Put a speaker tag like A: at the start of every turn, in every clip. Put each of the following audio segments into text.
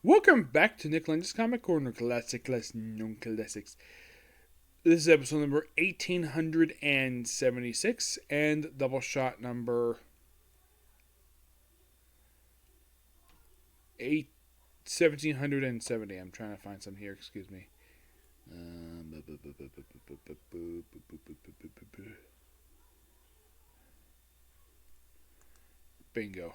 A: Welcome back to Nick Lenz's Comic Corner, Classic Class Non Classics. This is episode number 1876 and Doubleshot number 1770. I'm trying to find some here, excuse me. Bingo.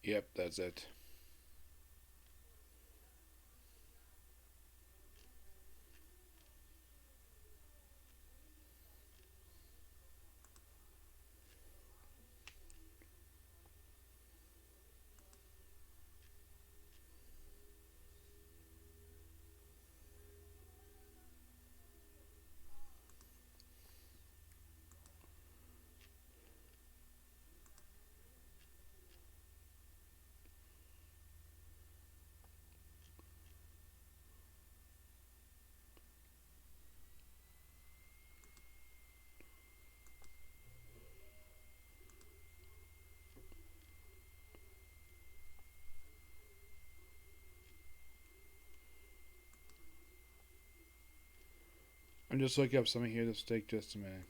A: Yep, that's it. I'm just looking up something here. This will take just a minute.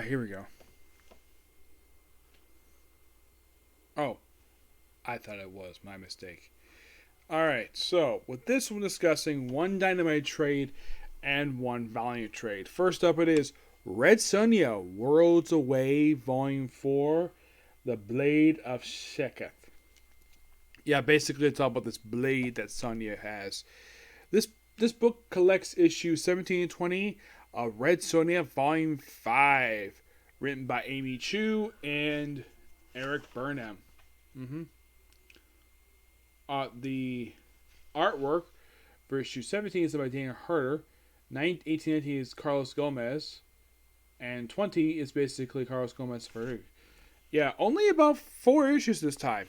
A: Here we go. Oh, I thought it was. My mistake. Alright, so with this one discussing one Dynamite trade and one Valiant trade. First up it is Red Sonja, Worlds Away, Volume 4, The Blade of Skath. Yeah, basically it's all about this blade that Sonja has. This book collects issues 17 and 20 of Red Sonja Volume 5, written by Amy Chu and Eric Burnham. The artwork for issue 17 is by Dana Harder, 1819 is Carlos Gomez, and 20 is basically Carlos Gomez for. Yeah, only about 4 issues this time.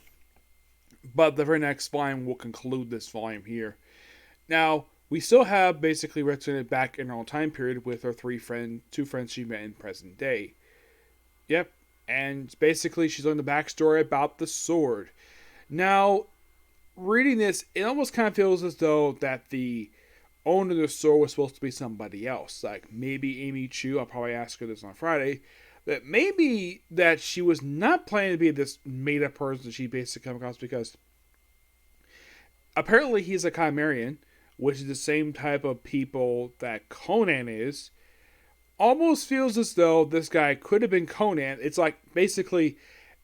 A: But the very next volume will conclude this volume here. Now, we still have basically Red Sonja back in her own time period with her two friends she met in present day. Yep, and basically she's learned the backstory about the sword. Now, reading this, it almost kind of feels as though that the owner of the sword was supposed to be somebody else. Like maybe Amy Chu, I'll probably ask her this on Friday, that maybe that she was not planning to be this made-up person that she basically come across because apparently he's a Chimerian, which is the same type of people that Conan is. Almost feels as though this guy could have been Conan. It's like, basically,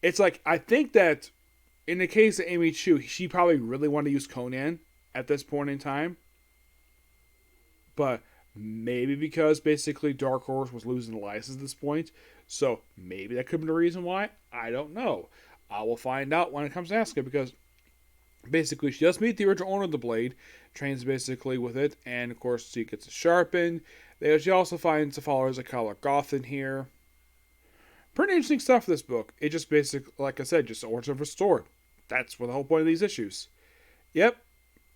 A: it's like, I think that in the case of Amy Chu, she probably really wanted to use Conan at this point in time. But maybe because basically Dark Horse was losing the license at this point. So maybe that could be the reason why. I don't know. I will find out when it comes to Asuka because basically she does meet the original owner of the blade, trains basically with it, and of course she gets it sharpened. She also finds the followers of Kyle Goth in here. Pretty interesting stuff for this book. It just basically, like I said, just origin of a sword. That's what the whole point of these issues. Yep.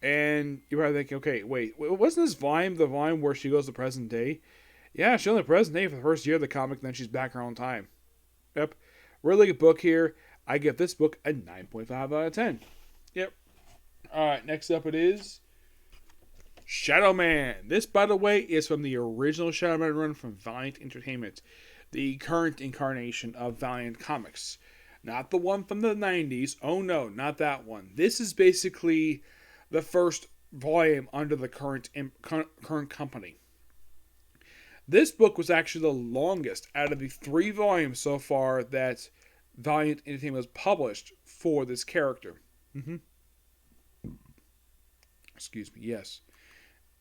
A: And you're probably thinking, okay, wait, wasn't this volume the volume where she goes to present day? Yeah, she's on the present day for the first year of the comic, and then she's back her own time. Yep. Really good book here. I give this book a 9.5 out of 10. Yep. Alright, next up it is Shadow Man. This, by the way, is from the original Shadow Man run from Valiant Entertainment, the current incarnation of Valiant Comics. Not the one from the 90s. Oh no, not that one. This is basically the first volume under the current company. This book was actually the longest out of the 3 volumes so far that Valiant Entertainment has published for this character. Excuse me. Yes.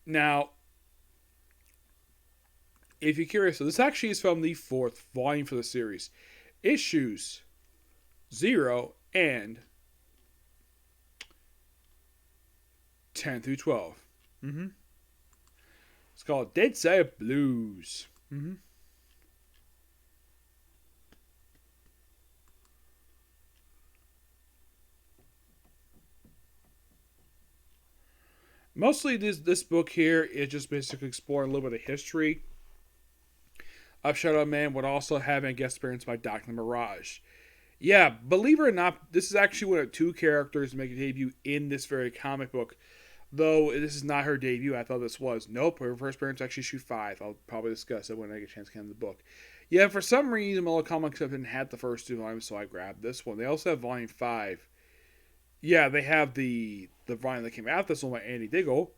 A: Now, if you're curious, so this actually is from the 4th volume for the series. Issues 0 and 10 through 12. Mm-hmm. It's called Deadside Blues. Mm-hmm. Mostly this book here is just basically exploring a little bit of history of Shadow Man, but also having a guest appearance by Dr. Mirage. Yeah, believe it or not, this is actually one of 2 characters to make a debut in this very comic book. Though this is not her debut, I thought this was. Nope, her first appearance actually issue 5. I'll probably discuss it when I get a chance to get in the book. Yeah, for some reason, Miller Comics didn't have the first 2 volumes, so I grabbed this one. They also have volume 5. Yeah, they have the volume that came out. This one by Andy Diggle.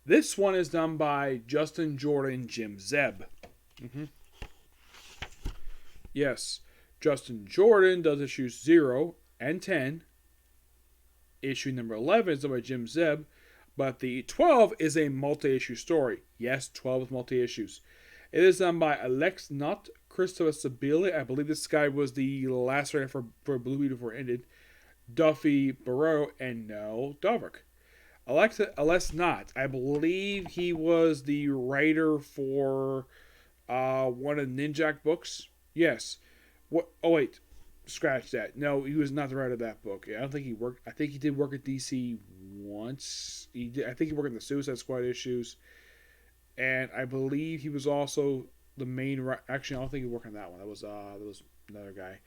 A: This one is done by Justin Jordan, Jim Zeb. Mm-hmm. Yes, Justin Jordan does issues 0 and 10. Issue number 11 is done by Jim Zeb. But the 12 is a multi-issue story. Yes, 12 is multi-issues. It is done by Alex Knott, Christopher Sabili. I believe this guy was the last writer for Blue Beetle before it ended. Duffy Barreau and Noel Doverick. Alex Knott, I believe he was the writer for one of the Ninjak books. Yes. What? Oh wait, scratch that. No, he was not the writer of that book. I don't think he worked. I think he did work at DC once. I think he worked in the Suicide Squad issues, and I believe he was also the main. Actually, I don't think he worked on that one. That was another guy.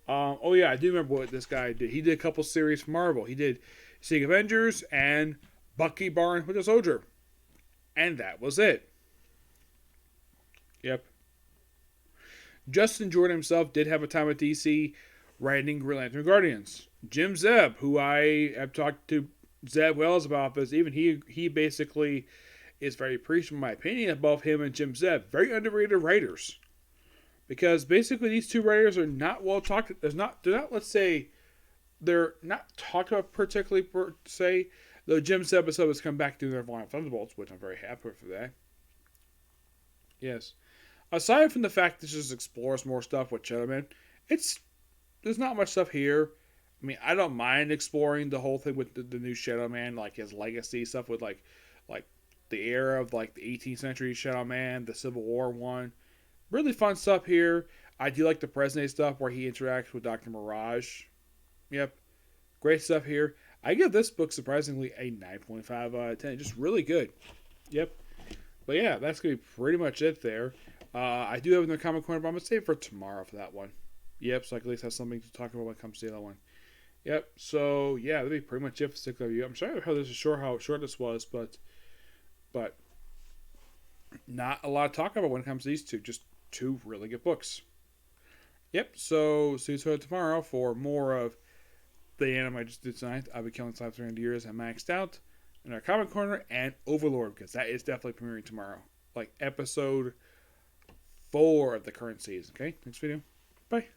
A: Oh yeah, I do remember what this guy did. He did a couple series for Marvel. He did Secret Avengers and Bucky Barnes with a Soldier, and that was it. Yep. Justin Jordan himself did have a time at DC writing Green Lantern Guardians. Jim Zeb, who I have talked to Zeb Wells about this, even he basically is very appreciative, in my opinion, of both him and Jim Zeb. Very underrated writers. Because basically these 2 writers are not well talked. They're not, let's say, they're not talked about particularly per se. Though Jim Zeb has come back to their Volume of Thunderbolts, which I'm very happy for that. Yes. Aside from the fact this just explores more stuff with Shadow Man, there's not much stuff here. I mean, I don't mind exploring the whole thing with the new Shadow Man, like his legacy stuff with like the era of like the 18th century Shadow Man, the Civil War one. Really fun stuff here. I do like the present day stuff where he interacts with Dr. Mirage. Yep. Great stuff here. I give this book surprisingly a 9.5 out of 10. Just really good. Yep. But yeah, that's going to be pretty much it there. I do have another comic corner, but I'm going to save it for tomorrow for that one. Yep, so I can at least have something to talk about when it comes to the other one. Yep, so yeah, that'll be pretty much it for Stick Review. I'm sorry how short this was, but not a lot to talk about when it comes to these 2. Just 2 really good books. Yep, so see you tomorrow for more of the anime I just did tonight. I'll be killing Slap 300 years and Maxed Out in our comic corner and Overlord, because that is definitely premiering tomorrow. Like episode 4 of the current season. Okay, next video. Bye.